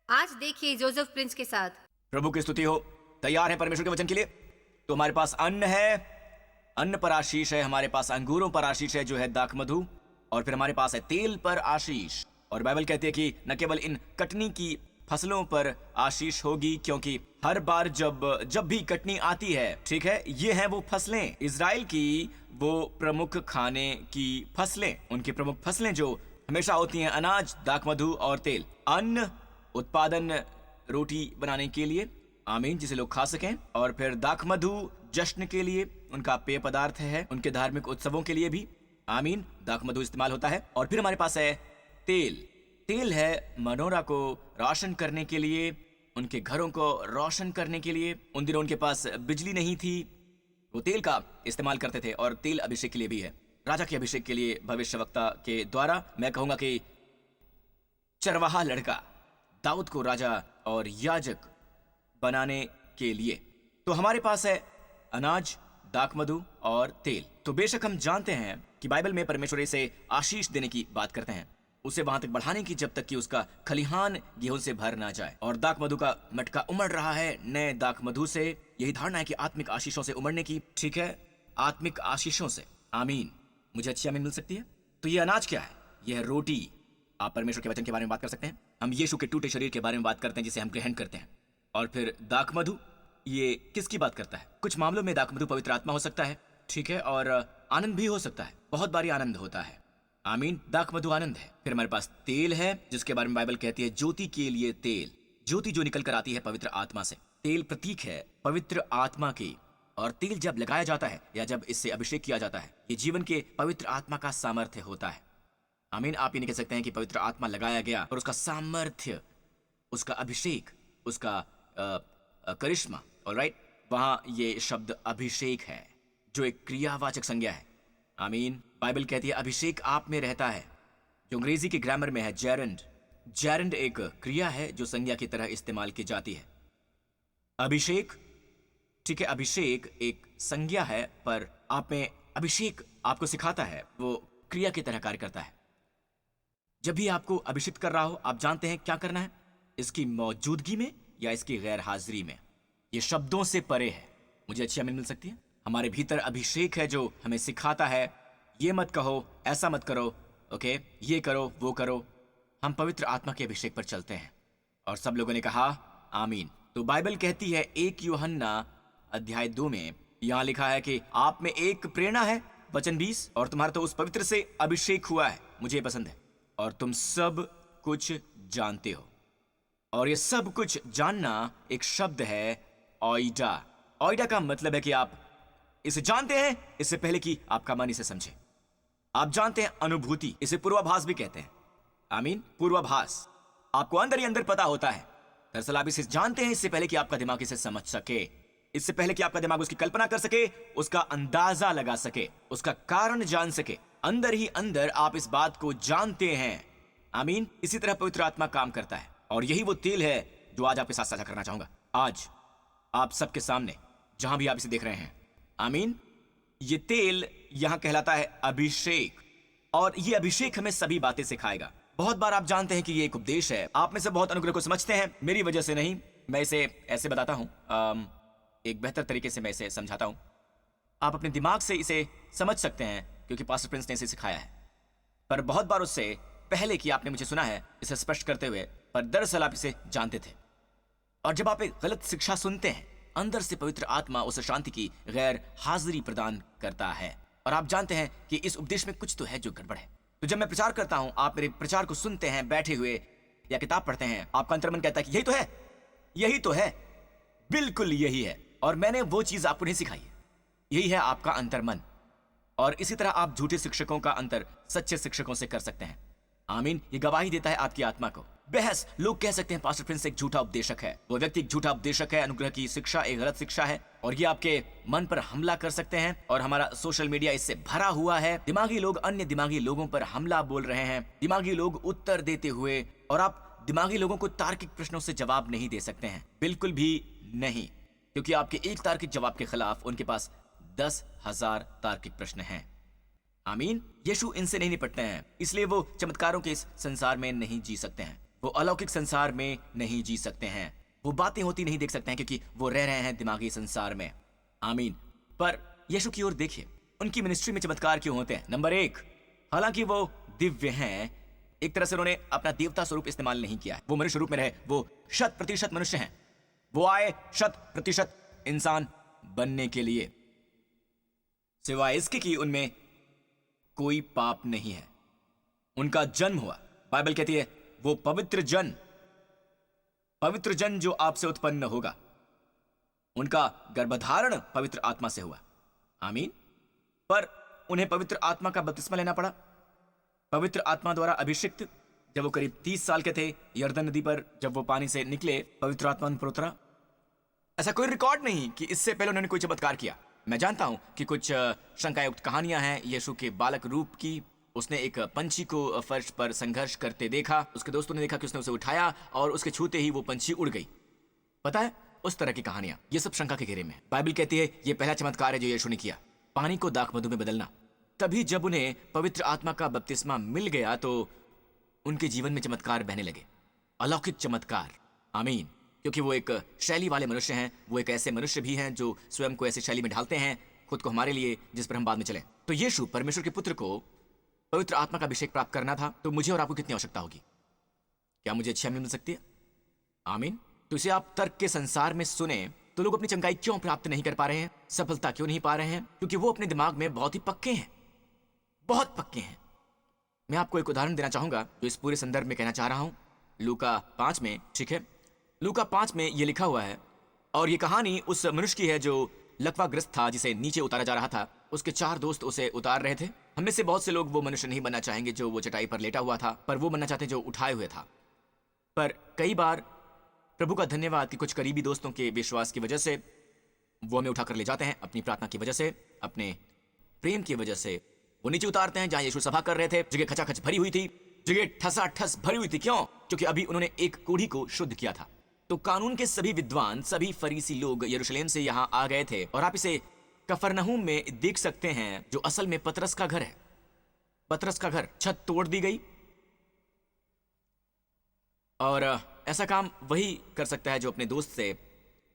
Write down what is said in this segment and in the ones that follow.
आज देखिए Joseph Prince के साथ। प्रभु की स्तुति हो। तैयार है परमेश्वर के वचन के लिए? तो हमारे पास अन्न है, अन्न पर आशीष है, हमारे पास अंगूरों पर आशीष है जो है दाखमधु, और फिर हमारे पास है तेल पर आशीष। और बाइबल कहती है कि न केवल इन कटनी की फसलों पर आशीष होगी, क्योंकि हर बार जब भी कटनी आती है, ठीक है, ये हैं वो फसलें, इजराइल की वो प्रमुख खाने की फसलें, उनकी प्रमुख फसलें जो हमेशा होती हैं, अनाज, दाखमधु और तेल। अन्न उत्पादन रोटी बनाने के लिए, आमीन, जिसे लोग खा सकें, और फिर दाखमधु जश्न के लिए, उनका पेय पदार्थ है, उनके धार्मिक उत्सवों के लिए भी, आमीन, दाखमधु इस्तेमाल होता है। और फिर हमारे पास है तेल। तेल है मनोरा को रोशन करने के लिए, उनके घरों को रोशन करने के लिए। उन दिनों उनके पास बिजली नहीं थी, वो तेल का इस्तेमाल करते थे। और तेल अभिषेक के लिए भी है, राजा के अभिषेक के लिए, भविष्यवक्ता के द्वारा। मैं कहूंगा कि चरवाहा लड़का दाऊद को राजा और याजक बनाने के लिए। तो हमारे पास है अनाज, दाखमधु और तेल। तो बेशक हम जानते हैं कि बाइबल में परमेश्वर इसे आशीष देने की बात करते हैं, उसे वहां तक बढ़ाने की जब तक कि उसका खलिहान गेहूं से भर ना जाए। और दाखमधु का मटका उमड़ रहा है नए दाखमधु से। यही धारणा है कि आत्मिक आशीषों से उमड़ने की, ठीक है, आत्मिक आशीषों से, आमीन। मुझे अच्छी आमीन मिल सकती है। तो ये अनाज क्या है? यह है रोटी। आप परमेश्वर के वचन के बारे में बात कर सकते हैं। हम यीशु के टूटे शरीर के बारे में बात करते हैं जिसे हम ग्रहण करते हैं। और फिर दाखमधु, ये किसकी बात करता है? कुछ मामलों में दाखमधु पवित्र आत्मा हो सकता है, ठीक है, और आनंद भी हो सकता है। बहुत बारी आनंद होता है, आमीन। दाखमधु आनंद है। फिर हमारे पास तेल है, जिसके बारे में बाइबल कहती है ज्योति के लिए तेल, ज्योति जो निकल कर आती है पवित्र आत्मा से। तेल प्रतीक है पवित्र आत्मा की। और तेल जब लगाया जाता है या जब इससे अभिषेक किया जाता है, ये जीवन के पवित्र आत्मा का सामर्थ्य होता है, आमीन। आप ये नहीं कह सकते हैं कि पवित्र आत्मा लगाया गया और उसका सामर्थ्य, उसका अभिषेक, उसका करिश्मा, ऑलराइट, वहां ये शब्द अभिषेक है जो एक क्रियावाचक संज्ञा है, आमीन। बाइबल कहती है अभिषेक आप में रहता है, जो अंग्रेजी की ग्रामर में है जेरेंड। जेरेंड एक क्रिया है जो संज्ञा की तरह इस्तेमाल की जाती है। अभिषेक, ठीक है, अभिषेक एक संज्ञा है, पर आप में अभिषेक आपको सिखाता है, वो क्रिया की तरह कार्य करता है। जब भी आपको अभिषेक कर रहा हो, आप जानते हैं क्या करना है, इसकी मौजूदगी में या इसकी गैर हाजिरी में। ये शब्दों से परे है। मुझे अच्छी आमीन मिल सकती है। हमारे भीतर अभिषेक है जो हमें सिखाता है, ये मत कहो, ऐसा मत करो, ओके, ये करो, वो करो। हम पवित्र आत्मा के अभिषेक पर चलते हैं। और सब लोगों ने कहा आमीन। तो बाइबल कहती है 1 यूहन्ना अध्याय 2 में यहां लिखा है कि आप में एक प्रेरणा है, वचन 20, और तुम्हारा तो उस पवित्र से अभिषेक हुआ है। मुझे पसंद है। और तुम सब कुछ जानते हो। और ये सब कुछ जानना एक शब्द है ओइडा। ओइडा का मतलब है कि आप इसे जानते हैं इससे पहले कि आपका मन इसे समझे। आप जानते हैं अनुभूति, इसे पूर्वाभास भी कहते हैं, आमीन। पूर्वाभास आपको अंदर ही अंदर पता होता है। दरअसल आप इसे जानते हैं इससे पहले कि आपका दिमाग इसे समझ सके, इससे पहले कि आपका दिमाग उसकी कल्पना कर सके, उसका अंदाजा लगा सके, उसका कारण जान सके। अंदर ही अंदर आप इस बात को जानते हैं, आमीन। इसी तरह पवित्र आत्मा काम करता है। और यही वो तेल है जो आज आपके साथ साझा करना चाहूंगा। आज आप सबके सामने, जहां भी आप इसे देख रहे हैं, आमीन। ये तेल यहां कहलाता है अभिषेक। और ये अभिषेक हमें सभी बातें सिखाएगा। बहुत बार आप जानते हैं कि ये एक उपदेश है। आप में से बहुत अनुग्रह को समझते हैं, मेरी वजह से नहीं। मैं इसे ऐसे बताता हूं, एक बेहतर तरीके से मैं इसे समझाता हूं। आप अपने दिमाग से इसे समझ सकते हैं क्योंकि पास्टर प्रिंस ने इसे सिखाया है। पर बहुत बार उससे पहले कि आपने मुझे सुना है इसे स्पष्ट करते हुए, पर दरअसल आप इसे जानते थे। और जब आप एक गलत शिक्षा सुनते हैं, अंदर से पवित्र आत्मा उस शांति की गैर हाजिरी प्रदान करता है। और आप जानते हैं कि इस उपदेश में कुछ तो है जो गड़बड़ है। तो जब मैं प्रचार करता हूं, आप मेरे प्रचार को सुनते हैं बैठे हुए या किताब पढ़ते हैं, आपका अंतर्मन कहता है कि यही तो है, यही तो है, बिल्कुल यही है। और मैंने वो चीज आपको नहीं सिखाई है। यही है आपका अंतर्मन। और इसी तरह आप झूठे शिक्षकों का अंतर सच्चे शिक्षकों से कर सकते हैं, आमीन। ये गवाही देता है आपकी आत्मा को। बहस, लोग कह सकते हैं पास्टर प्रिंस एक झूठा उपदेशक है, वो व्यक्ति एक झूठा उपदेशक है, अनुग्रह की शिक्षा एक गलत शिक्षा है, और ये आपके मन पर हमला कर सकते हैं। और हमारा सोशल मीडिया इससे भरा हुआ है। दिमागी लोग अन्य दिमागी लोगों पर हमला बोल रहे हैं, दिमागी लोग उत्तर देते हुए, और आप दिमागी लोगों को तार्किक प्रश्नों से जवाब नहीं दे सकते हैं, बिल्कुल भी नहीं, क्योंकि आपके एक तार्किक जवाब के खिलाफ उनके पास 10,000 तार्किक प्रश्न हैं, आमीन। यीशु इनसे नहीं निपटते हैं, इसलिए वो चमत्कारों के इस संसार में नहीं जी सकते हैं। वो अलौकिक संसार में नहीं जी सकते हैं, वो बातें होती नहीं देख सकते हैं, क्योंकि वो रह रहे हैं दिमागी संसार में। आमीन। पर यीशु की ओर देखिए, उनकी मिनिस्ट्री में चमत्कार क्यों होते हैं? नंबर एक, हालांकि वो दिव्य हैं, एक तरह से उन्होंने अपना देवता स्वरूप इस्तेमाल नहीं किया है। वो मनुष्य रूप में रहे, वो 100% मनुष्य हैं। वो आए 100% इंसान बनने के लिए, सिवाय इसके कि उनमें कोई पाप नहीं है। उनका जन्म हुआ, बाइबल कहती है, वो पवित्र जन जो आपसे उत्पन्न होगा, उनका गर्भधारण पवित्र आत्मा से हुआ। आमीन। पर उन्हें पवित्र आत्मा का बपतिस्मा लेना पड़ा, पवित्र आत्मा द्वारा अभिषिक्त। जब वो करीब 30 साल के थे, यर्दन नदी पर जब वो पानी से निकले, पवित्र आत्मा उन पर उतरा। ऐसा कोई रिकॉर्ड नहीं कि इससे पहले उन्होंने कोई चमत्कार किया। मैं जानता हूं कि कुछ शंकायुक्त कहानियां हैं यीशु के बालक रूप की। उसने एक पंछी को फर्श पर संघर्ष करते देखा, उसके दोस्तों ने देखा कि उसने उसे उठाया और उसके छूते ही वो पंछी उड़ गई। पता है, उस तरह की कहानियां, ये सब शंका के घेरे में है। बाइबल कहती है ये पहला चमत्कार है जो यीशु ने किया, पानी को दाखमधु में बदलना। तभी जब उन्हें पवित्र आत्मा का बपतिस्मा मिल गया तो उनके जीवन में चमत्कार बहने लगे, अलौकिक चमत्कार। आमीन। क्योंकि वो एक शैली वाले मनुष्य हैं, वो एक ऐसे मनुष्य भी हैं जो स्वयं को ऐसी शैली में ढालते हैं, खुद को हमारे लिए, जिस पर हम बाद में चलें। तो यीशु परमेश्वर के पुत्र को पवित्र आत्मा का अभिषेक प्राप्त करना था, तो मुझे और आपको कितनी आवश्यकता होगी? क्या मुझे अच्छी मिल सकती है? आमीन। तो इसे आप तर्क के संसार में सुने तो लोग अपनी चंगाई क्यों प्राप्त नहीं कर पा रहे हैं, सफलता क्यों नहीं पा रहे हैं? क्योंकि वो अपने दिमाग में बहुत ही पक्के हैं, बहुत पक्के हैं। मैं आपको एक उदाहरण देना चाहूंगा जो इस पूरे संदर्भ में कहना चाह रहा हूं। लूका 5 में, ठीक है, लूका 5 में ये लिखा हुआ है, और ये कहानी उस मनुष्य की है जो लकवाग्रस्त था, जिसे नीचे उतारा जा रहा था। उसके 4 दोस्त उसे उतार रहे थे। हम में से बहुत से लोग वो मनुष्य नहीं बनना चाहेंगे जो वो चटाई पर लेटा हुआ था, पर वो बनना चाहते जो उठाए हुए था। पर कई बार प्रभु का धन्यवाद कि कुछ करीबी दोस्तों के विश्वास की वजह से वो हमें उठाकर ले जाते हैं, अपनी प्रार्थना की वजह से, अपने प्रेम की वजह से। वो नीचे उतारते हैं जहां यीशु सभा कर रहे थे, जगह खचाखच भरी हुई थी, जगह ठसाठस भरी हुई थी। क्यों? क्योंकि अभी उन्होंने एक कोढ़ी को शुद्ध किया था। तो कानून के सभी विद्वान, सभी फरीसी लोग यरूशलेम से यहां आ गए थे, और आप इसे कफरनहूम में देख सकते हैं, जो असल में पतरस का घर है। पतरस का घर, छत तोड़ दी गई, और ऐसा काम वही कर सकता है जो अपने दोस्त से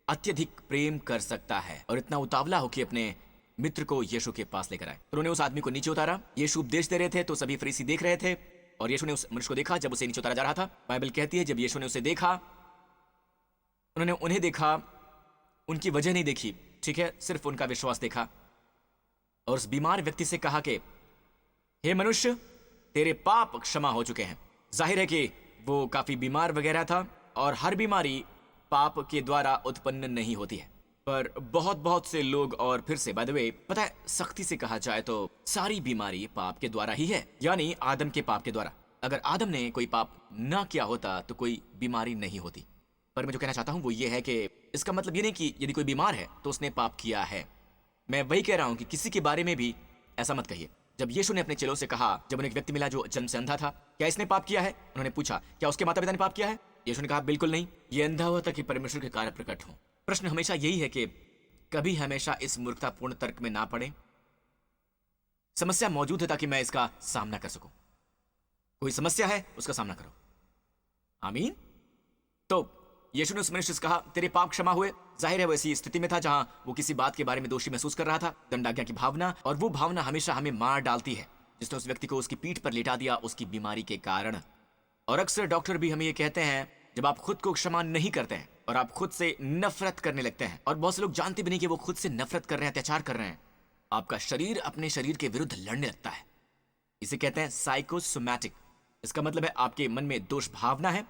अत्यधिक प्रेम कर सकता है और इतना उतावला हो कि अपने मित्र को यीशु के पास लेकर आए। तो उन्होंने उस आदमी को नीचे उतारा। यीशु उपदेश दे रहे थे तो सभी फरीसी देख रहे थे, और यीशु ने उस मनुष्य को देखा जब उसे नीचे उतारा जा रहा था। बाइबल कहती है जब यीशु ने उसे देखा, उन्होंने उन्हें देखा, उनकी वजह नहीं देखी, ठीक है, सिर्फ उनका विश्वास देखा, और उस बीमार व्यक्ति से कहा कि हे मनुष्य, तेरे पाप क्षमा हो चुके हैं। जाहिर है कि वो काफी बीमार वगैरह था, और हर बीमारी पाप के द्वारा उत्पन्न नहीं होती है। पर बहुत से लोग, और फिर से बाय द वे, पता है, सख्ती से कहा जाए तो सारी बीमारी पाप के द्वारा ही है, यानी आदम के पाप के द्वारा। अगर आदम ने कोई पाप ना किया होता तो कोई बीमारी नहीं होती। पर मैं जो कहना चाहता हूं वो ये है कि इसका मतलब ये नहीं कि यदि कोई बीमार है तो उसने पाप किया है। मैं वही कह रहा हूं कि किसी के बारे में भी ऐसा मत कहिए। जब यीशु ने अपने चेलों से कहा, जब उन्हें एक व्यक्ति मिला जो जन्म से अंधा था, क्या इसने पाप किया है? उन्होंने पूछा, क्या उसके माता पिता ने पाप किया है? यीशु ने कहा, बिल्कुल नहीं, ये अंधा हुआ था कि परमेश्वर के कार्य प्रकट हों। प्रश्न हमेशा यही है कि कभी हमेशा इस मूर्खतापूर्ण तर्क में ना पड़े। समस्या मौजूद है ताकि मैं इसका सामना कर सकूं। कोई समस्या है, उसका सामना करो। आमीन। तो यीशु ने उस मनुष्य से कहा, तेरे पाप क्षमा हुए। जाहिर है वो ऐसी स्थिति में था जहां वो किसी बात के बारे में दोषी महसूस कर रहा था, दंडाज्ञा की भावना, और वो भावना हमेशा हमें मार डालती है, जिसने उस व्यक्ति को उसकी पीठ पर लेटा दिया उसकी बीमारी के कारण। और अक्सर डॉक्टर भी हमें ये कहते हैं, जब आप खुद को क्षमा नहीं करते हैं और आप खुद से नफरत करने लगते हैं, और बहुत से लोग जानते भी नहीं कि वो खुद से नफरत कर रहे हैं, अत्याचार कर रहे हैं, आपका शरीर अपने शरीर के विरुद्ध लड़ने लगता है। इसे कहते हैं साइकोसोमैटिक। इसका मतलब है आपके मन में दोष भावना है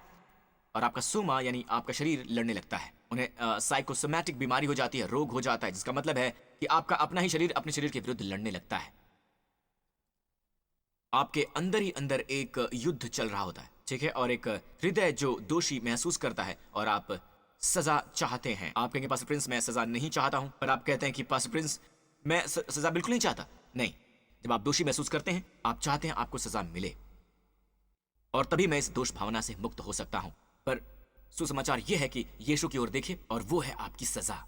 और आपका सोमा यानी आपका शरीर लड़ने लगता है। उन्हें साइकोसोमैटिक बीमारी हो जाती है, रोग हो जाता है, जिसका मतलब है कि आपका अपना ही शरीर अपने शरीर के विरुद्ध लड़ने लगता है। आपके अंदर ही अंदर एक युद्ध चल रहा होता है, ठीक है, और एक हृदय जो दोषी महसूस करता है, और आप सजा चाहते हैं। आप कहेंगे पास्टर प्रिंस मैं सजा नहीं चाहता हूं, पर आप कहते हैं कि पास्टर प्रिंस मैं सजा बिल्कुल नहीं चाहता। नहीं, जब आप दोषी महसूस करते हैं, आप चाहते हैं आपको सजा मिले, और तभी मैं इस दोष भावना से मुक्त हो सकता हूं। पर सुसमाचार यह है कि यीशु की ओर देखें, और वो है आपकी सजा।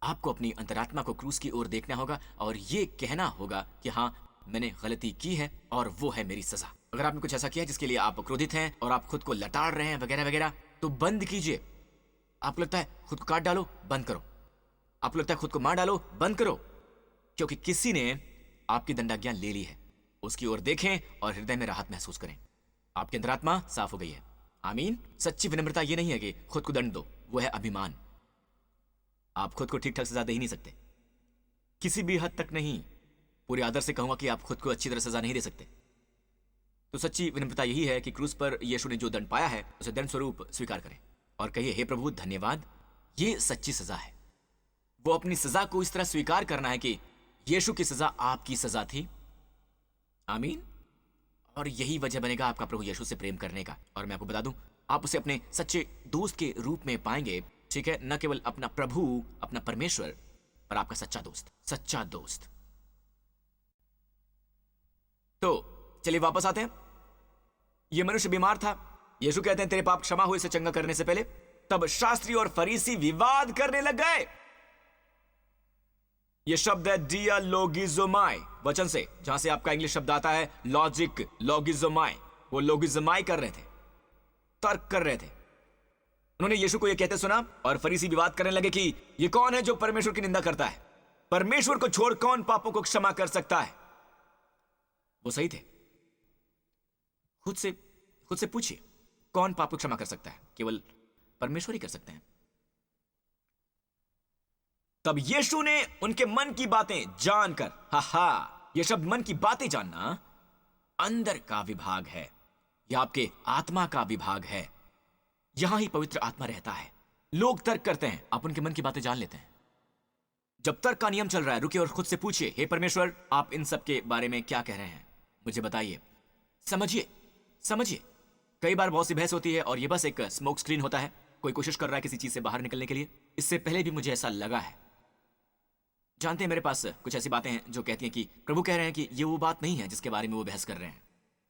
आपको अपनी अंतरात्मा को क्रूस की ओर देखना होगा और ये कहना होगा कि हाँ, मैंने गलती की है और वो है मेरी सजा। अगर आपने कुछ ऐसा किया है जिसके लिए आप क्रोधित हैं और आप खुद को लताड़ रहे हैं वगैरह वगैरह, तो बंद कीजिए। आपको लगता है खुद को काट डालो, बंद करो। आपको लगता है खुद को मार डालो, बंद करो। क्योंकि किसी ने आपकी दंडाज्ञा ले ली है। उसकी ओर देखें और हृदय में राहत महसूस करें। आपकी अंतरात्मा साफ हो गई है। आमीन। सच्ची विनम्रता यह नहीं है कि खुद को दंड दो, वो है अभिमान। आप खुद को ठीक ठाक सजा दे ही नहीं सकते, किसी भी हद तक नहीं। पूरे आदर से कहूंगा कि आप खुद को अच्छी तरह सजा नहीं दे सकते। तो सच्ची विनम्रता यही है कि क्रूस पर यीशु ने जो दंड पाया है उसे दंड स्वरूप स्वीकार करें और कहिए, हे प्रभु धन्यवाद, ये सच्ची सजा है। वो अपनी सजा को इस तरह स्वीकार करना है कि यीशु की सजा आपकी सजा थी। आमीन। और यही वजह बनेगा आपका प्रभु यीशु से प्रेम करने का। और मैं आपको बता दूं, आप उसे अपने सच्चे दोस्त के रूप में पाएंगे। ठीक है, न केवल अपना प्रभु, अपना परमेश्वर, पर आपका सच्चा दोस्त, सच्चा दोस्त। तो चलिए वापस आते हैं। यह मनुष्य बीमार था। यीशु कहते हैं, तेरे पाप क्षमा हुए इसे चंगा करने से पहले। तब शास्त्री और फरीसी विवाद करने लग गए। यह शब्द है डियालोगिज़ोमाई वचन से, जहां से आपका इंग्लिश शब्द आता है लॉजिक, लोगिज़ोमाई। वो लोगिज़ोमाई कर रहे थे, तर्क कर रहे थे। उन्होंने यीशु को यह कहते सुना और फरीसी विवाद करने लगे कि यह कौन है जो परमेश्वर की निंदा करता है? परमेश्वर को छोड़ कौन पापों को क्षमा कर सकता है? वो सही थे। खुद से पूछिए, कौन पाप को क्षमा कर सकता है? केवल परमेश्वर ही कर सकते हैं। तब यीशु ने उनके मन की बातें जानकर, यह शब्द मन की बातें जानना अंदर का विभाग है, यह आपके आत्मा का विभाग है। यहां ही पवित्र आत्मा रहता है। लोग तर्क करते हैं, आप उनके मन की बातें जान लेते हैं। जब तर्क का नियम चल रहा है, रुकिए और खुद से पूछिए, हे परमेश्वर, आप इन सब के बारे में क्या कह रहे हैं? मुझे बताइए, समझिए। कई बार बहुत सी बहस होती है और यह बस एक स्मोक स्क्रीन होता है। कोई कोशिश कर रहा है किसी चीज से बाहर निकलने के लिए। इससे पहले भी मुझे ऐसा लगा है। जानते हैं, मेरे पास कुछ ऐसी बातें हैं जो कहती हैं कि प्रभु कह रहे हैं कि ये वो बात नहीं है जिसके बारे में वो बहस कर रहे हैं।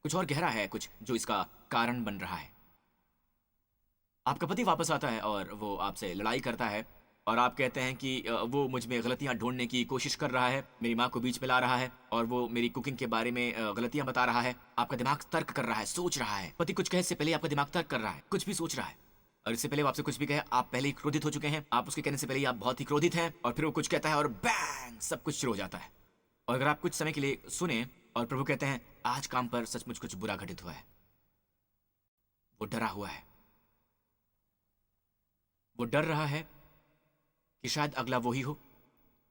कुछ और गहरा है, कुछ जो इसका कारण बन रहा है। आपका पति वापस आता है और वो आपसे लड़ाई करता है और आप कहते हैं कि वो मुझ में गलतियां ढूंढने की कोशिश कर रहा है, मेरी माँ को बीच में ला रहा है और वो मेरी कुकिंग के बारे में गलतियां बता रहा है। आपका दिमाग तर्क कर रहा है, सोच रहा है। पति कुछ कहे से पहले आपका दिमाग तर्क कर रहा है, कुछ भी सोच रहा है। और इससे पहले वो आपसे कुछ भी कहे, आप पहले ही क्रोधित हो चुके हैं। आप उसके कहने से पहले ही आप बहुत ही क्रोधित हैं और फिर वो कुछ कहता है और बैंग, सब कुछ शुरू हो जाता है। और अगर आप कुछ समय के लिए सुने और प्रभु कहते हैं, आज काम पर सचमुच कुछ बुरा घटित हुआ है, वो डरा हुआ है, वो डर रहा है कि शायद अगला वो ही हो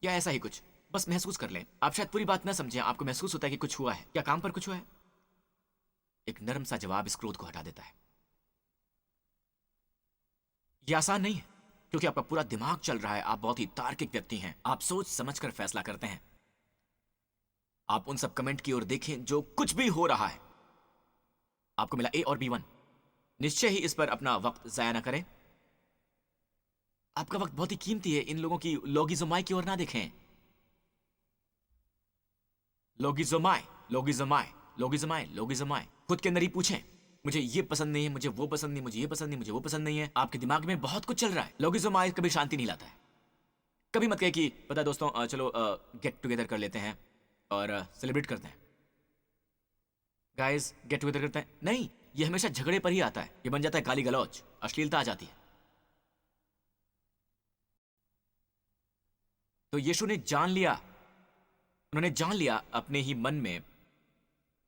या ऐसा ही कुछ। बस महसूस कर लें। आप शायद पूरी बात ना समझें, आपको महसूस होता है कि कुछ हुआ है, क्या काम पर कुछ हुआ है। एक नरम सा जवाब इस क्रोध को हटा देता है। यह आसान नहीं है क्योंकि आपका पूरा दिमाग चल रहा है। आप बहुत ही तार्किक व्यक्ति हैं, आप सोच समझकर फैसला करते हैं। आप उन सब कमेंट की ओर देखें जो कुछ भी हो रहा है। आपको मिला A और B1। निश्चय ही इस पर अपना वक्त जाया ना करें। आपका वक्त बहुत ही कीमती है। इन लोगों की लोगिज़ोमाई की ओर ना देखें। लोगिज़ोमाई। खुद के अंदर ही पूछें, मुझे ये पसंद नहीं है, मुझे वो पसंद नहीं, मुझे ये पसंद नहीं, मुझे वो पसंद नहीं है। आपके दिमाग में बहुत कुछ चल रहा है। लोगिज़ोमाई कभी शांति नहीं लाता है। कभी मत कहे कि पता है दोस्तों, चलो गेट टुगेदर कर लेते हैं और सेलिब्रेट करते हैं। गाइस, गेट टुगेदर करते हैं। नहीं, ये हमेशा झगड़े पर ही आता है। ये बन जाता है गाली गलौज, अश्लीलता आ जाती है। तो यीशु ने जान लिया, उन्होंने जान लिया अपने ही मन में।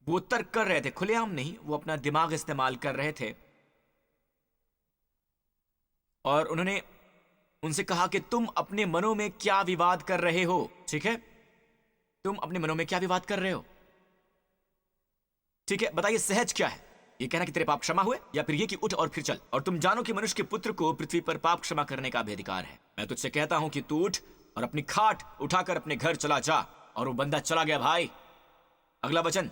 वो तर्क कर रहे थे, खुलेआम नहीं, वो अपना दिमाग इस्तेमाल कर रहे थे। और उन्होंने उनसे कहा कि तुम अपने मनों में क्या विवाद कर रहे हो? ठीक है, तुम अपने मनों में क्या विवाद कर रहे हो? ठीक है, बताइए सहज क्या है? ये कहना कि तेरे पाप क्षमा हुए, या फिर ये कि उठ और फिर चल? और तुम जानो कि मनुष्य के पुत्र को पृथ्वी पर पाप क्षमा करने का भी अधिकार है। मैं तुझसे कहता हूं कि तू उठ और अपनी खाट उठाकर अपने घर चला जा। और वो बंदा चला गया भाई। अगला वचन,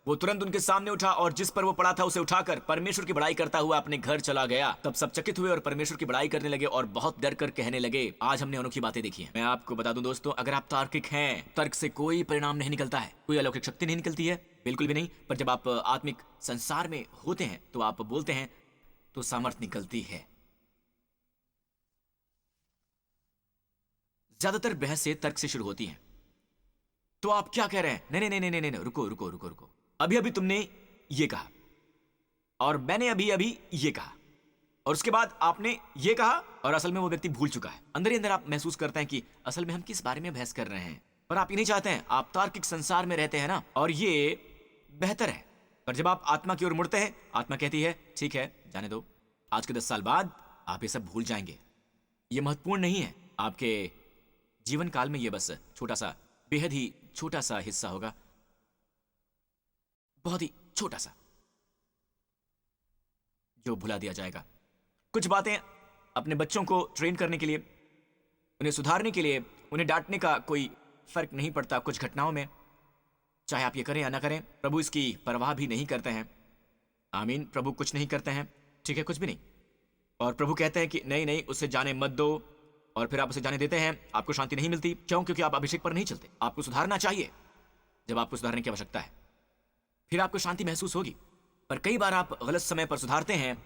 वो तुरंत उनके सामने उठा और जिस पर वो पड़ा था उसे उठाकर परमेश्वर की बड़ाई करता हुआ अपने घर चला गया। तब सब चकित हुए और परमेश्वर की बड़ाई करने लगे और बहुत डर कर कहने लगे, आज हमने अनोखी बातें देखी हैं। मैं आपको बता दूं दोस्तों, अगर आप तार्किक हैं, तर्क से कोई परिणाम नहीं निकलता है, कोई अलौकिक शक्ति नहीं निकलती है, बिल्कुल भी नहीं। पर जब आप आत्मिक संसार में होते हैं तो आप बोलते हैं तो सामर्थ्य निकलती है। ज्यादातर बहसें तर्क से शुरू होती हैं। तो आप क्या कह रहे हैं? नहीं नहीं नहीं नहीं नहीं, रुको रुको रुको रुको। अभी अभी तुमने ये कहा, और मैंने अभी अभी ये कहा, और उसके बाद आपने ये कहा, और असल में वो व्यक्ति भूल चुका है। अंदर ही अंदर आप महसूस करते हैं कि असल में हम किस बारे में बहस कर रहे हैं, और आप ये नहीं चाहते हैं। आप तार्किक संसार में रहते हैं ना, और ये बेहतर है। पर जब आप आत्मा की ओर मुड़ते हैं, आत्मा कहती है ठीक है, जाने दो, आज के 10 साल बाद आप ये सब भूल जाएंगे, ये महत्वपूर्ण नहीं है। आपके जीवन काल में ये बस छोटा सा, बेहद ही छोटा सा हिस्सा होगा, बहुत ही छोटा सा, जो भुला दिया जाएगा। कुछ बातें अपने बच्चों को ट्रेन करने के लिए, उन्हें सुधारने के लिए, उन्हें डांटने का कोई फर्क नहीं पड़ता। कुछ घटनाओं में, चाहे आप ये करें या ना करें, प्रभु इसकी परवाह भी नहीं करते हैं। आमीन। प्रभु कुछ नहीं करते हैं, ठीक है, कुछ भी नहीं। और प्रभु कहते हैं कि नहीं नहीं, उसे जाने मत दो, और फिर आप उसे जाने देते हैं, आपको शांति नहीं मिलती। क्यों? क्योंकि आप अभिषेक पर नहीं चलते। आपको सुधारना चाहिए। जब आपको सुधारने की आवश्यकता है, फिर आपको शांति महसूस होगी। पर कई बार आप गलत समय पर सुधारते हैं,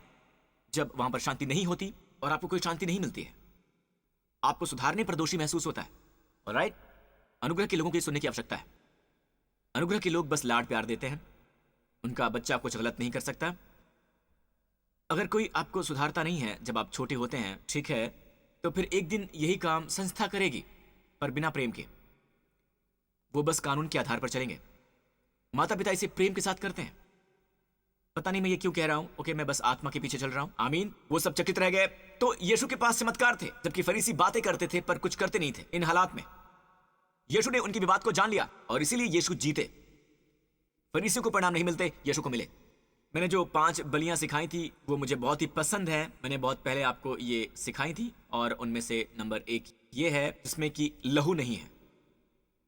जब वहां पर शांति नहीं होती और आपको कोई शांति नहीं मिलती है। आपको सुधारने पर दोषी महसूस होता है। ऑलराइट? अनुग्रह के लोगों की सुनने की आवश्यकता है। अनुग्रह के लोग बस लाड प्यार देते हैं, उनका बच्चा कुछ गलत नहीं कर सकता। अगर कोई आपको सुधारता नहीं है जब आप छोटे होते हैं, ठीक है, तो फिर एक दिन यही काम संस्था करेगी, पर बिना प्रेम के। वो बस कानून के आधार पर चलेंगे। माता पिता इसे प्रेम के साथ करते हैं। पता नहीं मैं ये क्यों कह रहा हूं। ओके, मैं बस आत्मा के पीछे चल रहा हूं। आमीन। वो सब चकित रह गए। तो यीशु के पास चमत्कार थे, जबकि फरीसी बातें करते थे पर कुछ करते नहीं थे। इन हालात में यीशु ने उनकी विवाद को जान लिया, और इसीलिए यीशु जीते। फरीसियों को परिणाम नहीं मिलते, यीशु को मिले। मैंने जो 5 बलियां सिखाई थी वो मुझे बहुत ही पसंद है। मैंने बहुत पहले आपको ये सिखाई थी, और उनमें से नंबर 1 ये है जिसमें कि लहू नहीं है,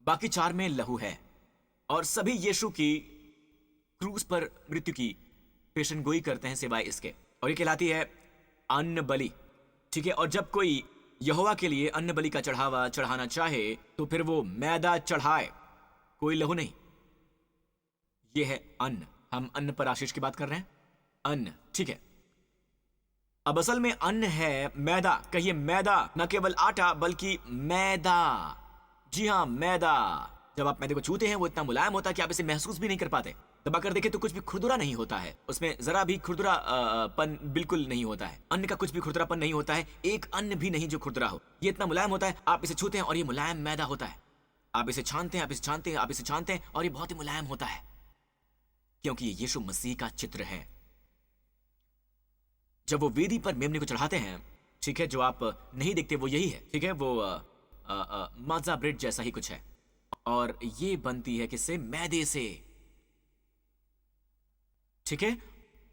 बाकी 4 में लहू है। और सभी यीशु की क्रूस पर मृत्यु की पेशनगोई करते हैं सिवाय इसके, और ये कहलाती है अन्न बलि, ठीक है। और जब कोई यहोवा के लिए अन्न बलि का चढ़ावा चढ़ाना चाहे तो फिर वो मैदा चढ़ाए, कोई लहू नहीं। ये है अन्न। हम अन्न पर आशीष की बात कर रहे हैं। अन्न, ठीक है। अब असल में अन्न है मैदा। कहिए मैदा, न केवल आटा बल्कि मैदा। जी हां, मैदा। जब आप मैदे को छूते हैं वो इतना मुलायम होता है कि आप इसे महसूस भी नहीं कर पाते। दबाकर देखें तो कुछ भी खुरदुरा नहीं होता है, उसमें जरा भी खुरदुरापन बिल्कुल नहीं होता है। अन्न का कुछ भी खुरदुरापन नहीं होता है, एक अन्न भी नहीं जो खुरदुरा हो। ये इतना मुलायम होता है, आप इसे छूते हैं और ये मुलायम मैदा होता है। आप इसे छानते हैं, आप इसे छानते हैं, आप इसे छानते हैं, और ये बहुत ही मुलायम होता है, क्योंकि ये यीशु मसीह का चित्र है। जब वो वेदी पर मेमने को चढ़ाते हैं, ठीक है, जो आप नहीं देखते वो यही है, ठीक है, वो माज़ा ब्रेड जैसा ही कुछ है, और ये बनती है किससे? मैदे से, ठीक है।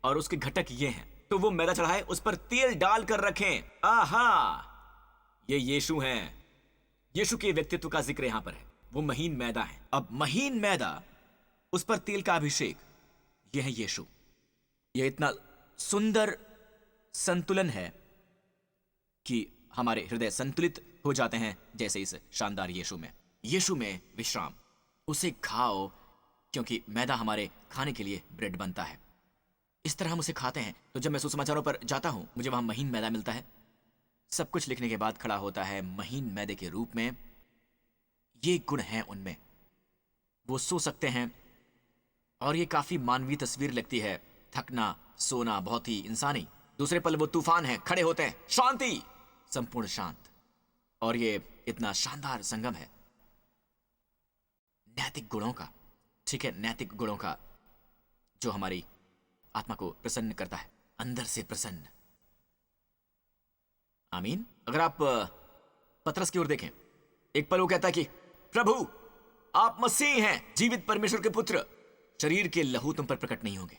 और उसके घटक ये हैं। तो वो मैदा चढ़ाए, उस पर तेल डाल कर रखें। आहा, ये यीशु हैं। यीशु के व्यक्तित्व का जिक्र यहां पर है। वो महीन मैदा है। अब महीन मैदा, उस पर तेल का अभिषेक, यह है यीशु। यह इतना सुंदर संतुलन है कि हमारे हृदय संतुलित हो जाते हैं, जैसे इस शानदार यीशु में। यीशु में विश्राम। उसे खाओ, क्योंकि मैदा हमारे खाने के लिए ब्रेड बनता है। इस तरह हम उसे खाते हैं। तो जब मैं सुसमाचारों पर जाता हूं, मुझे वहां महीन मैदा मिलता है। सब कुछ लिखने के बाद खड़ा होता है महीन मैदे के रूप में। ये गुण हैं उनमें, वो सो सकते हैं, और ये काफी मानवीय तस्वीर लगती है। थकना, सोना, बहुत ही इंसानी। दूसरे पल वो तूफान है, खड़े होते हैं, शांति, संपूर्ण शांत। और ये इतना शानदार संगम है नैतिक गुणों का, ठीक है, नैतिक गुणों का, जो हमारी आत्मा को प्रसन्न करता है, अंदर से प्रसन्न। आमीन। अगर आप पतरस की ओर देखें, एक पल वो कहता है कि प्रभु आप मसीह हैं, जीवित परमेश्वर के पुत्र, शरीर के लहू तुम पर प्रकट नहीं होंगे।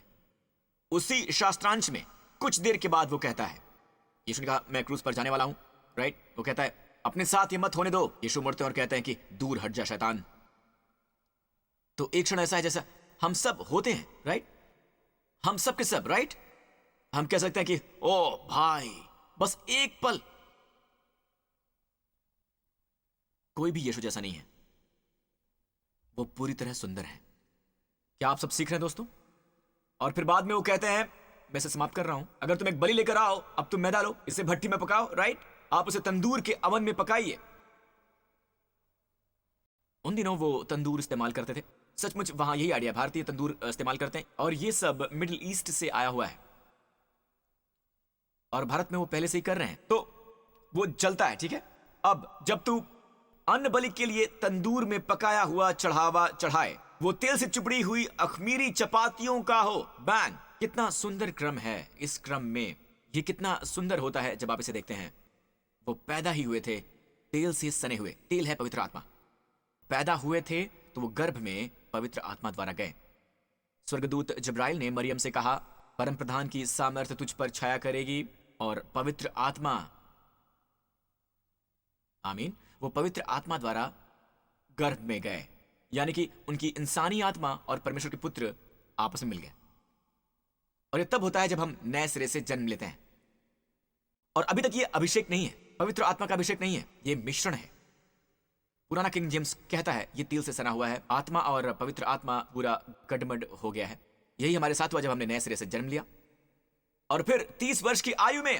उसी शास्त्रांश में कुछ देर के बाद वो कहता है, यीशु ने कहा मैं क्रूस पर जाने वाला हूं, राइट। वो कहता है अपने साथ ये मत होने दो। यीशु मुड़ते हैं और कहते हैं कि दूर हट जा शैतान। तो एक क्षण ऐसा है जैसा हम सब होते हैं, राइट। हम सब के सब, राइट। हम कह सकते हैं कि ओ भाई, बस एक पल। कोई भी यीशु जैसा नहीं है, वो पूरी तरह सुंदर है। क्या आप सब सीख रहे हैं दोस्तों? और फिर बाद में वो कहते हैं, मैं इसे समाप्त कर रहा हूं, अगर तुम एक बलि लेकर आओ, अब तुम मैदा लो, इसे भट्टी में पकाओ, राइट। आप उसे तंदूर के अवन में पकाइए। उन दिनों वो तंदूर इस्तेमाल करते थे। सचमुच वहां यही आइडिया, भारतीय तंदूर इस्तेमाल करते हैं और ये सब मिडिल ईस्ट से आया हुआ है और भारत में वो पहले से ही कर रहे हैं, तो वो जलता है। ठीक है, अब जब तू अन्न बलि के लिए तंदूर में पकाया हुआ चढ़ावा चढ़ाए, वो तेल से चुपड़ी हुई अखमीरी चपातियों का हो, बैंग, कितना सुंदर क्रम है। इस क्रम में ये कितना सुंदर होता है जब आप इसे देखते हैं। वो पैदा ही हुए थे तेल से सने हुए, तेल है पवित्र आत्मा। पैदा हुए थे तो वो गर्भ में पवित्र आत्मा द्वारा गए। स्वर्गदूत जिब्राइल ने मरियम से कहा, परम प्रधान की सामर्थ्य तुझ पर छाया करेगी और पवित्र आत्मा, आमीन, वो पवित्र आत्मा द्वारा गर्भ में गए, यानी कि उनकी इंसानी आत्मा और परमेश्वर के पुत्र आपस में मिल गए। और ये तब होता है जब हम नए सिरे से जन्म लेते हैं। और अभी तक ये अभिषेक नहीं है, पवित्र आत्मा का अभिषेक नहीं है, ये मिश्रण है। पुराना किंग जेम्स कहता है ये तिल से सना हुआ है, आत्मा और पवित्र आत्मा पूरा गडमड हो गया है। यही हमारे साथ हुआ जब हमने नए सिरे से जन्म लिया और फिर 30 वर्ष की आयु में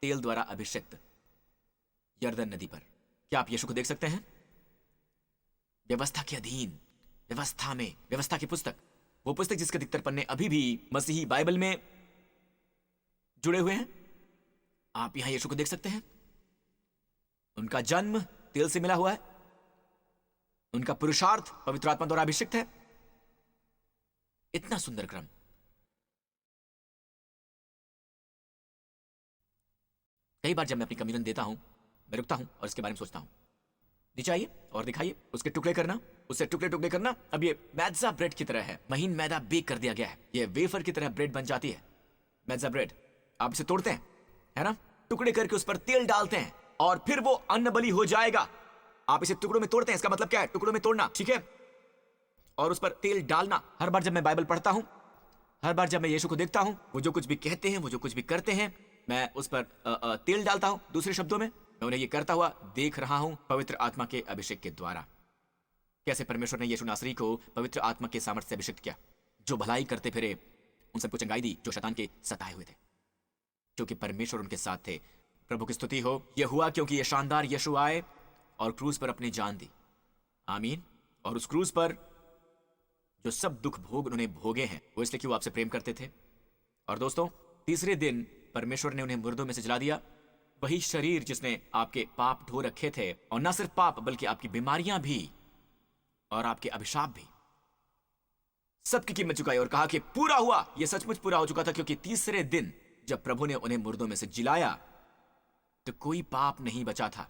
तेल द्वारा अभिषेक्त यर्दन नदी पर। क्या आप यीशु को देख सकते हैं? व्यवस्था के अधीन, व्यवस्था में, व्यवस्था की पुस्तक, वो पुस्तक जिसके अधिकतर पन्ने अभी भी मसीही बाइबल में जुड़े हुए हैं। आप यहां यीशु को देख सकते हैं। उनका जन्म तेल से मिला हुआ है, उनका पुरुषार्थ पवित्र आत्मा द्वारा अभिषिक्त है। इतना सुंदर क्रम। कई बार जब मैं अपनी कम्युनियन देता हूं, मैं रुकता हूं और इसके बारे में सोचता हूं। नीचे आइए और दिखाइए, उसके टुकड़े करना, उससे टुकड़े टुकड़े करना। अब ये मैदा ब्रेड की तरह है, महीन मैदा बेक कर दिया गया है। ये वेफर की तरह ब्रेड बन जाती है, मैदा ब्रेड। आप इसे तोड़ते हैं, है ना, टुकड़े करके उस पर तेल डालते हैं और फिर वो अन्न बलि हो जाएगा। आप इसे टुकड़ों में तोड़ते हैं, इसका मतलब क्या है? टुकड़ों में तोड़ना, ठीक है, और उस पर तेल डालना। हर बार जब मैं बाइबल पढ़ता हूं, हर बार जब मैं यीशु को देखता हूं, वो जो कुछ भी कहते हैं, वो जो कुछ भी करते हैं, मैं उस पर तेल डालता हूं। दूसरे शब्दों में, मैं उन्हें ये करता हुआ देख रहा हूं पवित्र आत्मा के अभिषेक के द्वारा। कैसे परमेश्वर ने यीशु नासरी को पवित्र आत्मा के सामर्थ्य से अभिषेक किया, जो भलाई करते फिरे, उन सबको चंगाई दी जो शैतान के सताए हुए थे, क्योंकि परमेश्वर उनके साथ थे। प्रभु की स्तुति हो। यह हुआ क्योंकि ये शानदार यीशु आए और क्रूज पर अपनी जान दी, आमीन। और उस क्रूज पर जो सब दुख भोग उन्होंने भोगे हैं, वो इसलिए कि वो आपसे प्रेम करते थे। और दोस्तों, तीसरे दिन परमेश्वर ने उन्हें मुर्दों में से जला दिया। वही शरीर जिसने आपके पाप ढो रखे थे, और ना सिर्फ पाप बल्कि आपकी बीमारियां भी और आपके अभिशाप भी, सबकी कीमत चुकाई और कहा कि पूरा हुआ। यह सचमुच पूरा हो चुका था, क्योंकि तीसरे दिन जब प्रभु ने उन्हें मुर्दों में से जिलाया तो कोई पाप नहीं बचा था,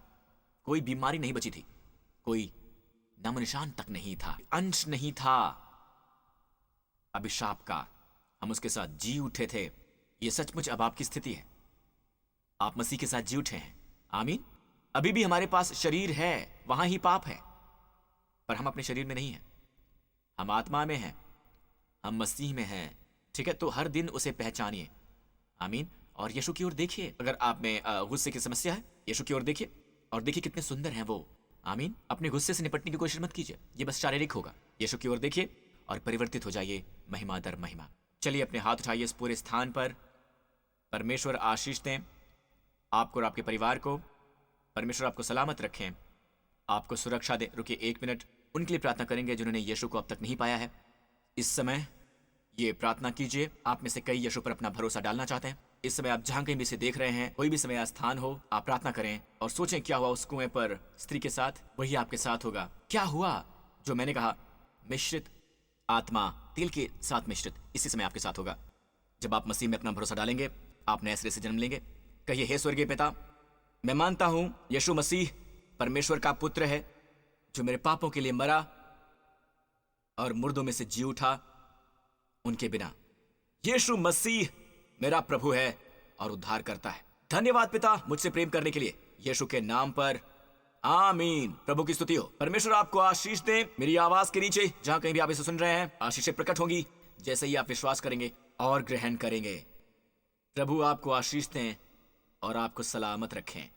कोई बीमारी नहीं बची थी, कोई नामो निशान तक नहीं था, अंश नहीं था अभिशाप का। हम उसके साथ जी उठे थे। यह सचमुच अब आपकी स्थिति है। आप मसीह के साथ जी उठे हैं, आमीन। अभी भी हमारे पास शरीर है, वहां ही पाप है, पर हम अपने शरीर में नहीं हैं, हम आत्मा में हैं, हम मसीह में हैं, ठीक है। तो हर दिन उसे पहचानिए, आमीन। और यीशु की ओर देखिए। अगर आप में गुस्से की समस्या है, यीशु की ओर देखिए और देखिए कितने सुंदर हैं वो, आमीन। अपने गुस्से से निपटने की कोशिश मत कीजिए, ये बस शारीरिक होगा। यीशु की ओर देखिए और परिवर्तित हो जाइए महिमा दर महिमा। चलिए अपने हाथ उठाइए इस पूरे स्थान पर। परमेश्वर आशीष दें आपको और आपके परिवार को। परमेश्वर आपको सलामत रखें, आपको सुरक्षा दे। रुकिए 1 मिनट, उनके लिए प्रार्थना करेंगे जिन्होंने यीशु को अब तक नहीं पाया है। इस समय ये प्रार्थना कीजिए। आप में से कई यीशु पर अपना भरोसा डालना चाहते हैं। इस समय आप जहां कहीं भी इसे देख रहे हैं, कोई भी समय या स्थान हो, आप प्रार्थना करें और सोचें क्या हुआ उस कुएं पर स्त्री के साथ, वही आपके साथ होगा। क्या हुआ जो मैंने कहा, मिश्रित आत्मा तेल के साथ मिश्रित, इसी समय आपके साथ होगा। जब आप मसीह में अपना भरोसा डालेंगे, आप नए सिरे से जन्म लेंगे। कहिए, हे स्वर्गीय पिता, मैं मानता हूं यीशु मसीह परमेश्वर का पुत्र है, जो मेरे पापों के लिए मरा और मुर्दों में से जी उठा उनके बिना। यीशु मसीह मेरा प्रभु है और उद्धार करता है। धन्यवाद पिता मुझसे प्रेम करने के लिए, यीशु के नाम पर, आमीन। प्रभु की स्तुति हो। परमेश्वर आपको आशीष दे। मेरी आवाज के नीचे जहां कहीं भी आप इसे सुन रहे हैं, आशीषें प्रकट होंगी जैसे ही आप विश्वास करेंगे और ग्रहण करेंगे। प्रभु आपको आशीष दें और आपको सलामत रखें,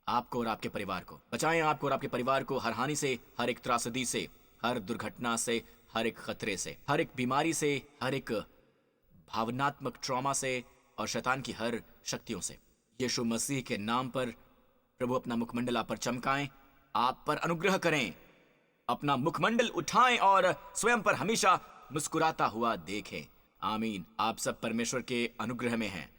आपको और आपके परिवार को बचाएं, आपको और आपके परिवार को हर हानि से, हर एक त्रासदी से, हर दुर्घटना से, हर एक खतरे से, हर एक बीमारी से, हर एक भावनात्मक ट्रॉमा से और शैतान की हर शक्तियों से। यीशु मसीह के नाम पर प्रभु अपना मुखमंडल आप पर चमकाएं, आप पर अनुग्रह करें अपना मुखमंडल उठाएं और स्वयं पर हमेशा मुस्कुराता हुआ देखें। आमीन। आप सब परमेश्वर के अनुग्रह में हैं।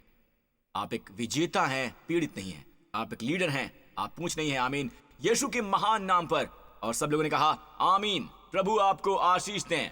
आप एक विजेता हैं, पीड़ित नहीं हैं। आप एक लीडर हैं, आप पूछ नहीं हैं। आमीन। यीशु के महान नाम पर। और सब लोगों ने कहा आमीन। प्रभु आपको आशीष दें।